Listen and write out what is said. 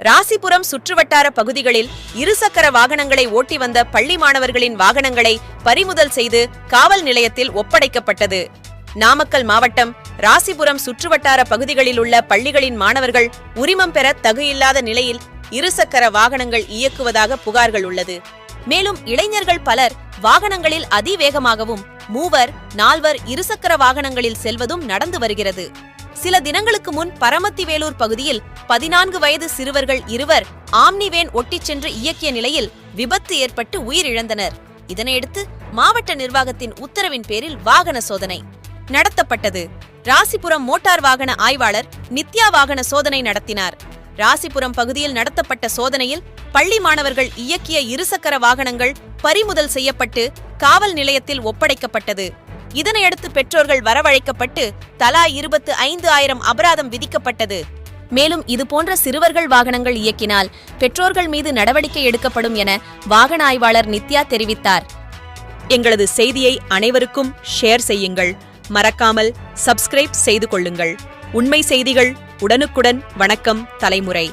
ராசிபுரம் சுற்றுவட்டார பகுதிகளில் இருசக்கர வாகனங்களை ஓட்டி வந்த பள்ளி மாணவர்களின் வாகனங்களை பறிமுதல் செய்து காவல் நிலையத்தில் ஒப்படைக்கப்பட்டது. நாமக்கல் மாவட்டம் ராசிபுரம் சுற்றுவட்டார பகுதிகளில் உள்ள பள்ளிகளின் மாணவர்கள் உரிமம் பெற தகுதியில்லாத நிலையில் இருசக்கர வாகனங்கள் இயக்குவதாக புகார்கள் உள்ளது. மேலும் இளைஞர்கள் பலர் வாகனங்களில் அதிவேகமாகவும் 3-4 இருசக்கர வாகனங்களில் செல்வதும் நடந்து வருகிறது. சில தினங்களுக்கு முன் பரமத்திவேலூர் பகுதியில் 14 வயது சிறுவர்கள் 2 ஆம்னி வேன் ஒட்டிச் சென்று இயக்கிய நிலையில் விபத்து ஏற்பட்டு உயிரிழந்தனர். இதனையடுத்து மாவட்ட நிர்வாகத்தின் உத்தரவின் பேரில் வாகன சோதனை நடத்தப்பட்டது. ராசிபுரம் மோட்டார் வாகன ஆய்வாளர் நித்யா வாகன சோதனை நடத்தினார். ராசிபுரம் பகுதியில் நடத்தப்பட்ட சோதனையில் பள்ளி மாணவர்கள் இயக்கிய இருசக்கர வாகனங்கள் பறிமுதல் செய்யப்பட்டு காவல் நிலையத்தில் ஒப்படைக்கப்பட்டது. இதனையடுத்து பெற்றோர்கள் வரவழைக்கப்பட்டு தலா 25,000 அபராதம் விதிக்கப்பட்டது. மேலும் இதுபோன்ற சிறுவர்கள் வாகனங்கள் இயக்கினால் பெற்றோர்கள் மீது நடவடிக்கை எடுக்கப்படும் என வாகன ஆய்வாளர் நித்யா தெரிவித்தார். எங்களது செய்தியை அனைவருக்கும் ஷேர் செய்யுங்கள். மறக்காமல் சப்ஸ்கிரைப் செய்து கொள்ளுங்கள். உண்மை செய்திகள் உடனுக்குடன். வணக்கம் தலைமுறை.